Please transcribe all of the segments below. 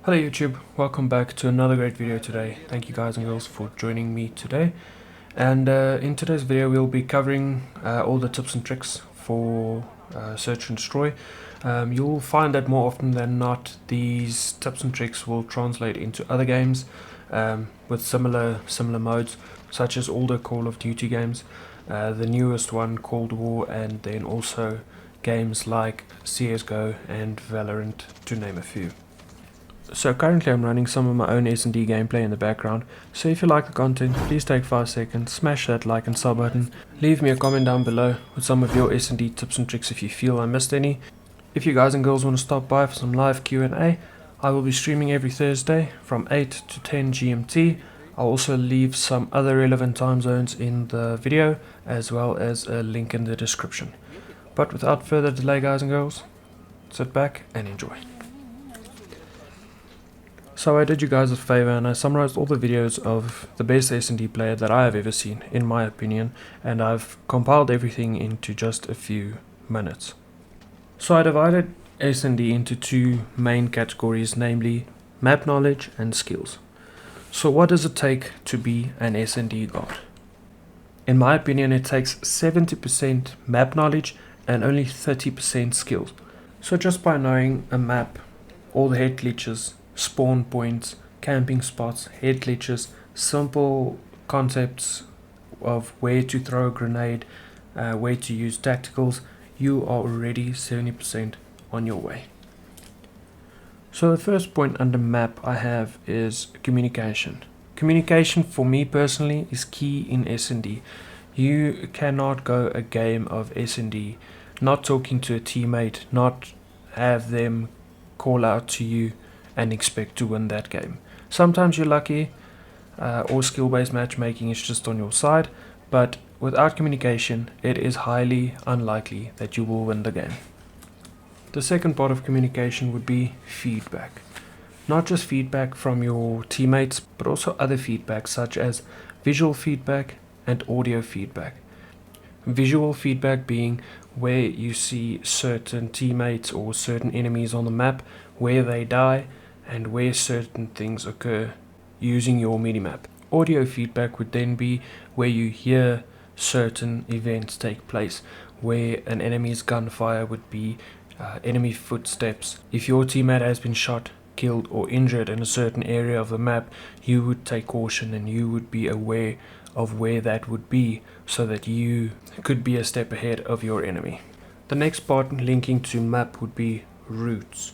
Hello YouTube, welcome back to another great video today. Thank you guys and girls for joining me today. And in today's video we'll be covering all the tips and tricks for search and destroy. You'll find that more often than not these tips and tricks will translate into other games with similar modes, such as all the Call of Duty games, the newest one Cold War, and then also games like CSGO and Valorant, to name a few. So currently I'm running some of my own SND gameplay in the background, so if you like the content, please take 5 seconds, smash that like and sub button, leave me a comment down below with some of your SND tips and tricks if you feel I missed any. If you guys and girls want to stop by for some live Q&A, I will be streaming every Thursday from 8 to 10 GMT. I'll also leave some other relevant time zones in the video, as well as a link in the description. But without further delay guys and girls, sit back and enjoy. So I did you guys a favor and I summarized all the videos of the best SND player that I have ever seen, in my opinion, and I've compiled everything into just a few minutes. So I divided SND into two main categories, namely map knowledge and skills. So what does it take to be an SND god? In my opinion, it takes 70% map knowledge and only 30% skills. So just by knowing a map, all the head glitches, spawn points, camping spots, head glitches, simple concepts of where to throw a grenade, where to use tacticals, you are already 70% on your way. So the first point under map I have is communication. Communication for me personally is key in SND. You cannot go a game of SND not talking to a teammate, not have them call out to you and expect to win that game. Sometimes you're lucky, or skill-based matchmaking is just on your side, but without communication it is highly unlikely that you will win the game. The second part of communication would be feedback. Not just feedback from your teammates, but also other feedback such as visual feedback and audio feedback. Visual feedback being where you see certain teammates or certain enemies on the map, where they die, and where certain things occur using your minimap. Audio feedback would then be where you hear certain events take place, where an enemy's gunfire would be, enemy footsteps. If your teammate has been shot, killed or injured in a certain area of the map, you would take caution and you would be aware of where that would be so that you could be a step ahead of your enemy. The next part linking to map would be routes.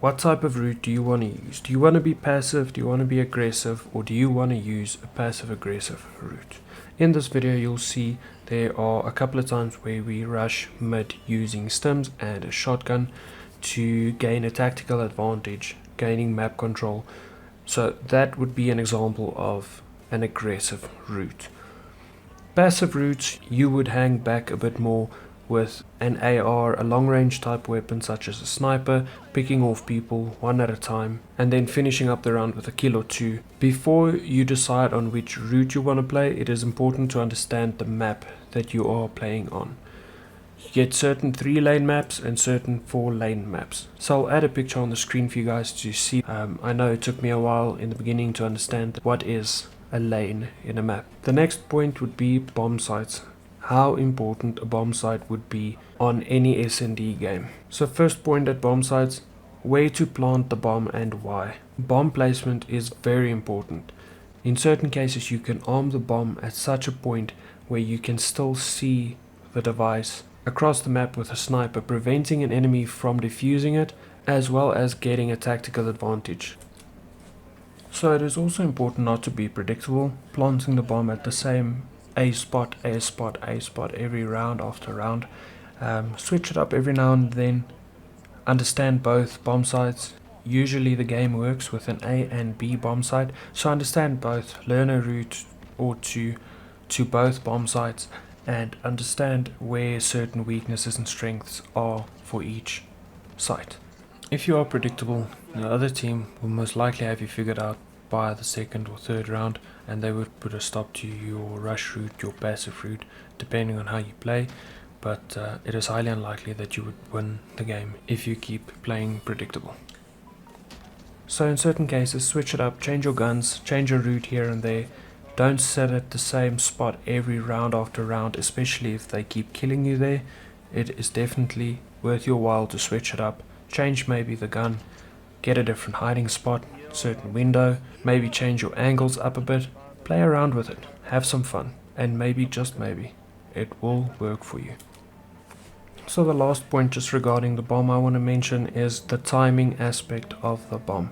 What type of route do you want to use? Do you want to be passive? Do you want to be aggressive? Or do you want to use a passive-aggressive route? In this video you'll see there are a couple of times where we rush mid using stims and a shotgun to gain a tactical advantage, gaining map control. So that would be an example of an aggressive route. Passive routes, you would hang back a bit more with an AR, a long range type weapon such as a sniper, picking off people one at a time and then finishing up the round with a kill or two. Before you decide on which route you want to play, it is important to understand the map that you are playing on. You get certain 3-lane maps and certain 4-lane maps. So I'll add a picture on the screen for you guys to see. I know it took me a while in the beginning to understand what is a lane in a map. The next point would be bomb sites. How important a bomb site would be on any SND game. So first point at bomb sites, where to plant the bomb and why. Bomb placement is very important. In certain cases you can arm the bomb at such a point where you can still see the device across the map with a sniper, preventing an enemy from defusing it as well as getting a tactical advantage. So it is also important not to be predictable, planting the bomb at the same A spot every round after round. Switch it up every now and then. Understand both bomb sites. Usually the game works with an A and B bomb site, so understand both. Learn a route or two to both bomb sites and understand where certain weaknesses and strengths are for each site. If you are predictable, the other team will most likely have you figured out by the second or third round, and they would put a stop to your rush route, your passive route, depending on how you play. But it is highly unlikely that you would win the game if you keep playing predictable. So in certain cases, switch it up, change your guns, change your route here and there. Don't sit at the same spot every round after round, especially if they keep killing you there. It is definitely worth your while to switch it up, change maybe the gun, get a different hiding spot, certain window, maybe change your angles up a bit, play around with it, have some fun, and maybe, just maybe, it will work for you. So the last point just regarding the bomb I want to mention is the timing aspect of the bomb.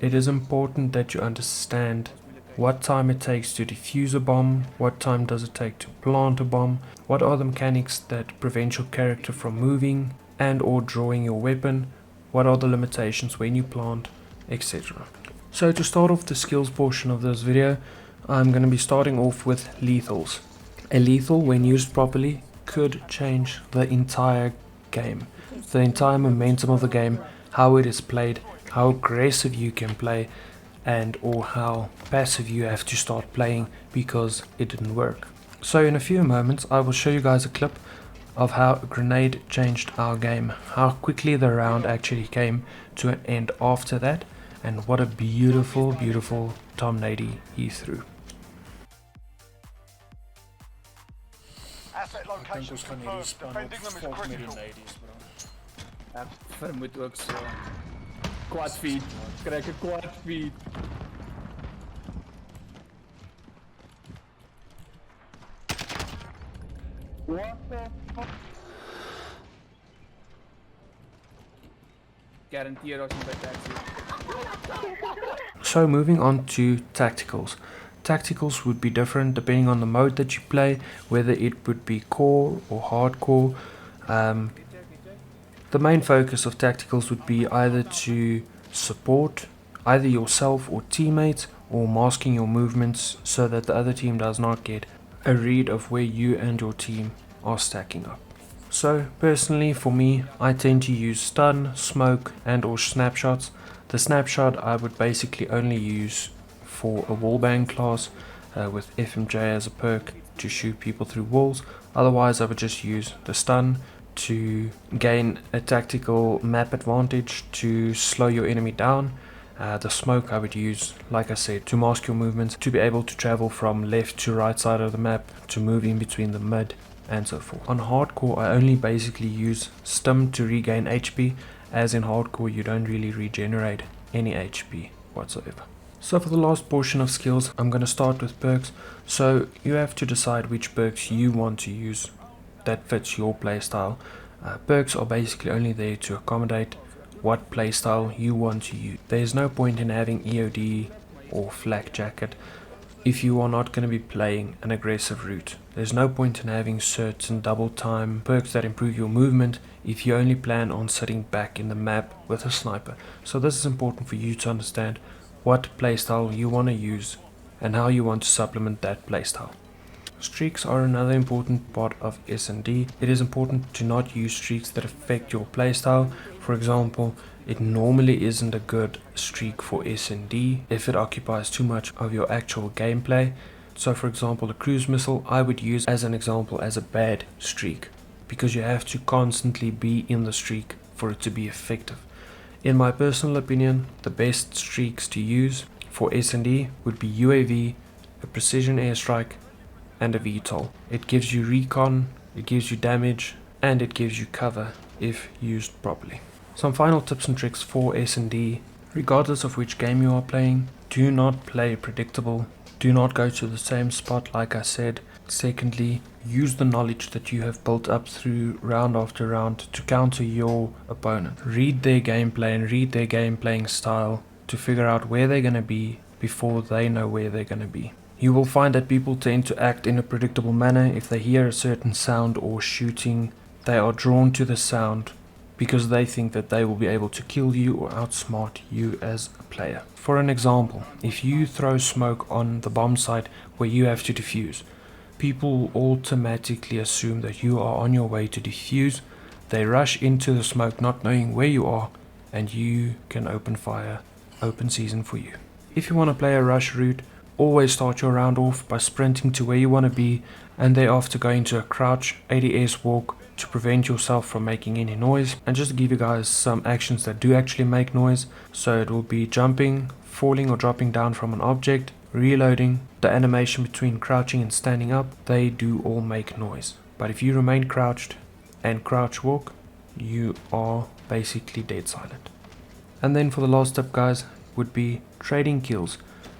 It is important that you understand what time it takes to defuse a bomb, what time does it take to plant a bomb, what are the mechanics that prevent your character from moving and or drawing your weapon, what are the limitations when you plant, etc. So to start off the skills portion of this video, I'm going to be starting off with lethals. A lethal, when used properly, could change the entire game, the entire momentum of the game, how it is played, how aggressive you can play, and or how passive you have to start playing because it didn't work. So in a few moments I will show you guys a clip of how a grenade changed our game, how quickly the round actually came to an end after that, and what a beautiful, beautiful Tom Nady he threw. Asset locations confirmed. Defending them is critical. Ja, vermoed ook so. Quad feed. Krijg 'n quad feed. What the fuck? Guarantee ons nie by taxi. So moving on to tacticals. Tacticals would be different depending on the mode that you play, whether it would be core or hardcore. The main focus of tacticals would be either to support either yourself or teammates, or masking your movements so that the other team does not get a read of where you and your team are stacking up. So personally for me, I tend to use stun, smoke and or snapshots. The snapshot I would basically only use for a wallbang class with FMJ as a perk to shoot people through walls. Otherwise I would just use the stun to gain a tactical map advantage to slow your enemy down. The smoke I would use, like I said, to mask your movements, to be able to travel from left to right side of the map, to move in between the mid and so forth. On hardcore I only basically use stim to regain HP, as in hardcore you don't really regenerate any HP whatsoever. So for the last portion of skills I'm going to start with perks. So you have to decide which perks you want to use that fits your playstyle. Perks are basically only there to accommodate what playstyle you want to use. There is no point in having EOD or flak jacket if you are not going to be playing an aggressive route. There's no point in having certain double time perks that improve your movement if you only plan on sitting back in the map with a sniper. So this is important for you to understand what playstyle you want to use and how you want to supplement that playstyle. Streaks are another important part of SND. It is important to not use streaks that affect your playstyle. For example, it normally isn't a good streak for SND if it occupies too much of your actual gameplay. So for example, a cruise missile I would use as an example as a bad streak, because you have to constantly be in the streak for it to be effective. In my personal opinion, the best streaks to use for SND would be UAV, a precision airstrike and a VTOL. It gives you recon, it gives you damage, and it gives you cover if used properly. Some final tips and tricks for SND. Regardless of which game you are playing, do not play predictable. Do not go to the same spot like I said. Secondly, use the knowledge that you have built up through round after round to counter your opponent. Read their gameplay and read their game playing style to figure out where they're going to be before they know where they're going to be. You will find that people tend to act in a predictable manner. If they hear a certain sound or shooting, they are drawn to the sound because they think that they will be able to kill you or outsmart you as a player. For an example, if you throw smoke on the bomb site where you have to defuse, people automatically assume that you are on your way to defuse. They rush into the smoke not knowing where you are, and you can open fire, open season for you. If you want to play a rush route, always start your round off by sprinting to where you want to be and thereafter go into a crouch, ADS walk, to prevent yourself from making any noise, and just to give you guys some actions that do actually make noise. So it will be jumping, falling or dropping down from an object, reloading, the animation between crouching and standing up. They do all make noise, but if you remain crouched and crouch walk, you are basically dead silent. And then for the last tip, guys, would be trading kills.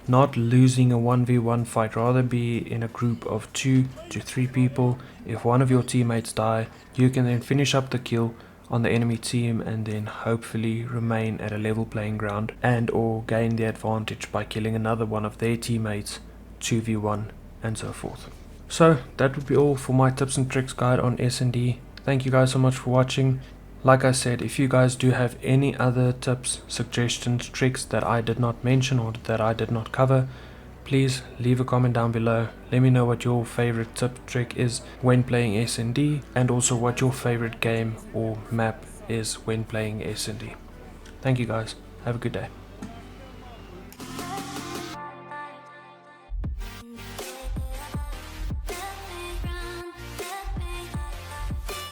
Not losing a 1v1 fight, rather be in a group of 2 to 3 people. If one of your teammates die, you can then finish up the kill on the enemy team and then hopefully remain at a level playing ground and or gain the advantage by killing another one of their teammates 2v1 and so forth. So that would be all for my tips and tricks guide on SND. Thank you guys so much for watching. Like I said, if you guys do have any other tips, suggestions, tricks that I did not mention or that I did not cover, please leave a comment down below. Let me know what your favorite tip, trick is when playing SND, and also what your favorite game or map is when playing SND. Thank you guys. Have a good day.